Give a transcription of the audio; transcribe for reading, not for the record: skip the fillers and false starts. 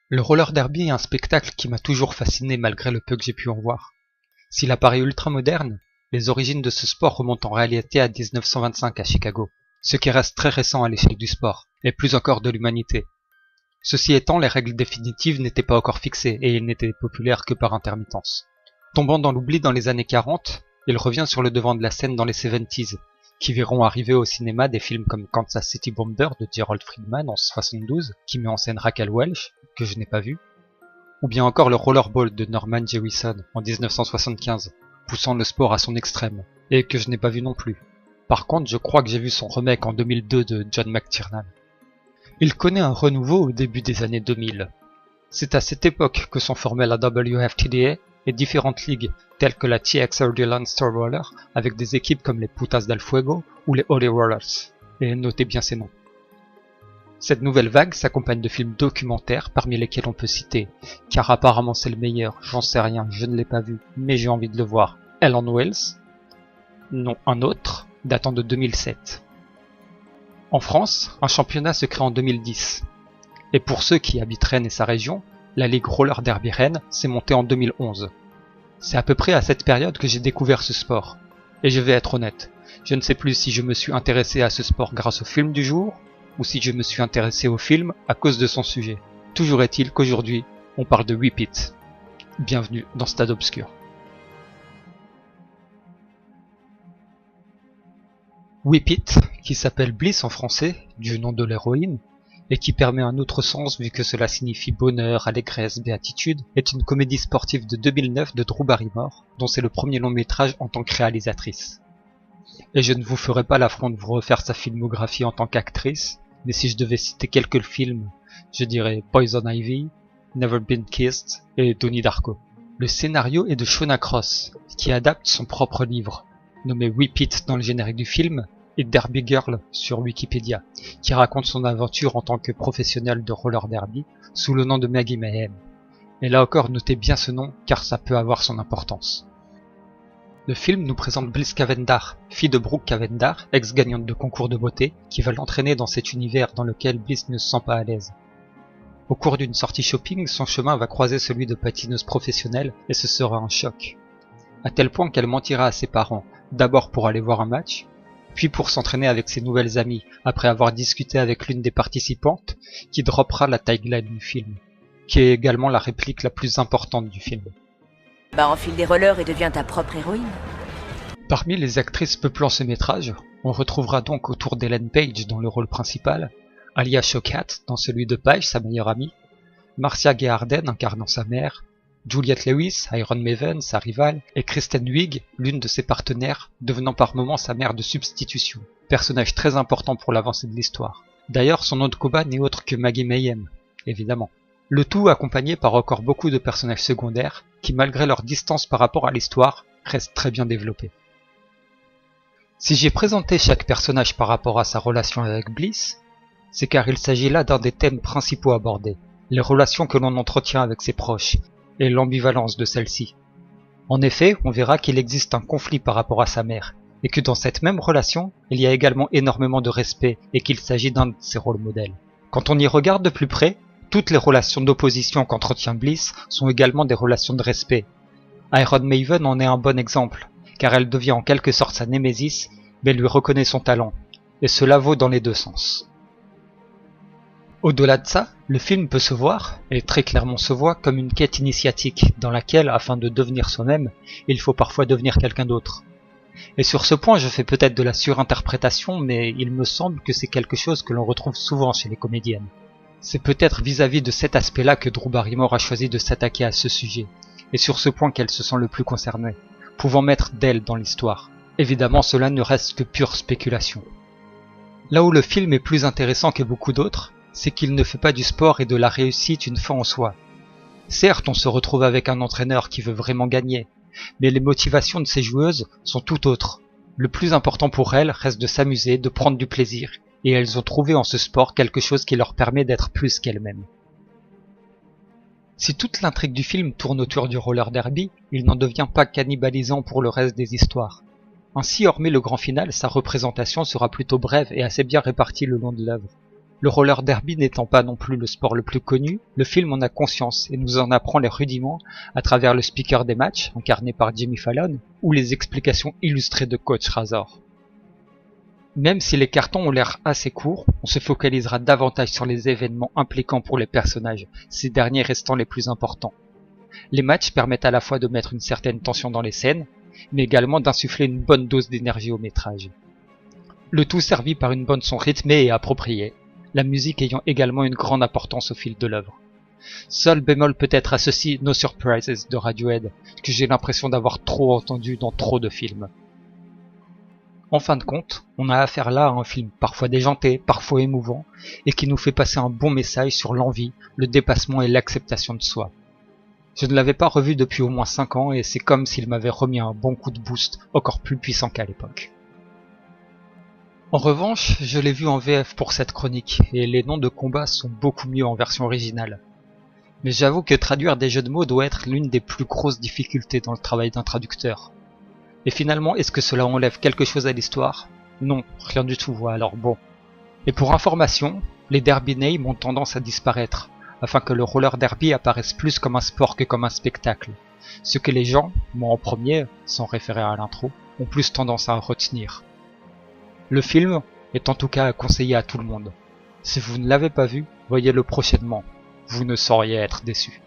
Le roller derby est un spectacle qui m'a toujours fasciné malgré le peu que j'ai pu en voir. S'il apparaît ultra moderne, les origines de ce sport remontent en réalité à 1925 à Chicago, ce qui reste très récent à l'échelle du sport, et plus encore de l'humanité. Ceci étant, les règles définitives n'étaient pas encore fixées et il n'était populaire que par intermittence. Tombant dans l'oubli dans les années 40, il revient sur le devant de la scène dans les 70s, qui verront arriver au cinéma des films comme Kansas City Bomber de Gerald Friedman en 72, qui met en scène Raquel Welch, que je n'ai pas vu, ou bien encore le Rollerball de Norman Jewison en 1975, poussant le sport à son extrême, et que je n'ai pas vu non plus. Par contre, je crois que j'ai vu son remake en 2002 de John McTiernan. Il connaît un renouveau au début des années 2000. C'est à cette époque que sont formées la WFTDA et différentes ligues telles que la TXRD Leinster Roller avec des équipes comme les Putas del Fuego ou les Holy Rollers. Et notez bien ces noms. Cette nouvelle vague s'accompagne de films documentaires parmi lesquels on peut citer, car apparemment c'est le meilleur, j'en sais rien, je ne l'ai pas vu, mais j'ai envie de le voir, Hell on Wheels, non un autre, datant de 2007. En France, un championnat se crée en 2010. Et pour ceux qui habitent Rennes et sa région, la Ligue Roller Derby Rennes s'est montée en 2011. C'est à peu près à cette période que j'ai découvert ce sport. Et je vais être honnête, je ne sais plus si je me suis intéressé à ce sport grâce au film du jour, ou si je me suis intéressé au film à cause de son sujet. Toujours est-il qu'aujourd'hui, on parle de Whip It. Bienvenue dans Stade Obscur. Whip It, qui s'appelle Bliss en français, du nom de l'héroïne, et qui permet un autre sens vu que cela signifie bonheur, allégresse, béatitude, est une comédie sportive de 2009 de Drew Barrymore, dont c'est le premier long métrage en tant que réalisatrice. Et je ne vous ferai pas l'affront de vous refaire sa filmographie en tant qu'actrice, mais si je devais citer quelques films, je dirais Poison Ivy, Never Been Kissed et Donnie Darko. Le scénario est de Shona Cross, qui adapte son propre livre, nommé Whip It dans le générique du film, et Derby Girl sur Wikipédia, qui raconte son aventure en tant que professionnelle de roller derby sous le nom de Maggie Mayhem. Et là encore, notez bien ce nom car ça peut avoir son importance. Le film nous présente Bliss Cavendar, fille de Brooke Cavendar, ex-gagnante de concours de beauté, qui va l'entraîner dans cet univers dans lequel Bliss ne se sent pas à l'aise. Au cours d'une sortie shopping, son chemin va croiser celui de patineuse professionnelle et ce sera un choc. À tel point qu'elle mentira à ses parents, d'abord pour aller voir un match, puis pour s'entraîner avec ses nouvelles amies, après avoir discuté avec l'une des participantes, qui droppera la tagline du film, qui est également la réplique la plus importante du film. Enfile des rollers et deviens ta propre héroïne. Parmi les actrices peuplant ce métrage, on retrouvera donc autour d'Ellen Page dans le rôle principal, Alia Shawkat dans celui de Paige, sa meilleure amie, Marcia Gay Harden incarnant sa mère, Juliette Lewis, Iron Maven, sa rivale, et Kristen Wiig, l'une de ses partenaires, devenant par moments sa mère de substitution, personnage très important pour l'avancée de l'histoire. D'ailleurs, son nom de combat n'est autre que Maggie Mayhem, évidemment. Le tout accompagné par encore beaucoup de personnages secondaires, qui malgré leur distance par rapport à l'histoire, restent très bien développés. Si j'ai présenté chaque personnage par rapport à sa relation avec Bliss, c'est car il s'agit là d'un des thèmes principaux abordés, les relations que l'on entretient avec ses proches, et l'ambivalence de celle-ci. En effet, on verra qu'il existe un conflit par rapport à sa mère, et que dans cette même relation, il y a également énormément de respect, et qu'il s'agit d'un de ses rôles modèles. Quand on y regarde de plus près, toutes les relations d'opposition qu'entretient Bliss sont également des relations de respect. Iron Maven en est un bon exemple, car elle devient en quelque sorte sa némésis, mais lui reconnaît son talent, et cela vaut dans les deux sens. Au-delà de ça, le film peut se voir, et très clairement se voit, comme une quête initiatique, dans laquelle, afin de devenir soi-même, il faut parfois devenir quelqu'un d'autre. Et sur ce point, je fais peut-être de la surinterprétation, mais il me semble que c'est quelque chose que l'on retrouve souvent chez les comédiennes. C'est peut-être vis-à-vis de cet aspect-là que Drew Barrymore a choisi de s'attaquer à ce sujet, et sur ce point qu'elle se sent le plus concernée, pouvant mettre d'elle dans l'histoire. Évidemment, cela ne reste que pure spéculation. Là où le film est plus intéressant que beaucoup d'autres, c'est qu'il ne fait pas du sport et de la réussite une fin en soi. Certes, on se retrouve avec un entraîneur qui veut vraiment gagner, mais les motivations de ces joueuses sont tout autres. Le plus important pour elles reste de s'amuser, de prendre du plaisir, et elles ont trouvé en ce sport quelque chose qui leur permet d'être plus qu'elles-mêmes. Si toute l'intrigue du film tourne autour du roller derby, il n'en devient pas cannibalisant pour le reste des histoires. Ainsi, hormis le grand final, sa représentation sera plutôt brève et assez bien répartie le long de l'œuvre. Le roller derby n'étant pas non plus le sport le plus connu, le film en a conscience et nous en apprend les rudiments à travers le speaker des matchs, incarné par Jimmy Fallon, ou les explications illustrées de Coach Razor. Même si les cartons ont l'air assez courts, on se focalisera davantage sur les événements impliquants pour les personnages, ces derniers restant les plus importants. Les matchs permettent à la fois de mettre une certaine tension dans les scènes, mais également d'insuffler une bonne dose d'énergie au métrage. Le tout servi par une bande son rythmée et appropriée, la musique ayant également une grande importance au fil de l'œuvre. Seul bémol peut-être à ceci No Surprises de Radiohead, que j'ai l'impression d'avoir trop entendu dans trop de films. En fin de compte, on a affaire là à un film parfois déjanté, parfois émouvant, et qui nous fait passer un bon message sur l'envie, le dépassement et l'acceptation de soi. Je ne l'avais pas revu depuis au moins 5 ans et c'est comme s'il m'avait remis un bon coup de boost encore plus puissant qu'à l'époque. En revanche, je l'ai vu en VF pour cette chronique, et les noms de combats sont beaucoup mieux en version originale. Mais j'avoue que traduire des jeux de mots doit être l'une des plus grosses difficultés dans le travail d'un traducteur. Et finalement, est-ce que cela enlève quelque chose à l'histoire? Non, rien du tout, alors bon. Et pour information, les derby names ont tendance à disparaître, afin que le roller derby apparaisse plus comme un sport que comme un spectacle. Ce que les gens, moi en premier, sans référer à l'intro, ont plus tendance à retenir. Le film est en tout cas à conseiller à tout le monde. Si vous ne l'avez pas vu, voyez-le prochainement. Vous ne sauriez être déçus.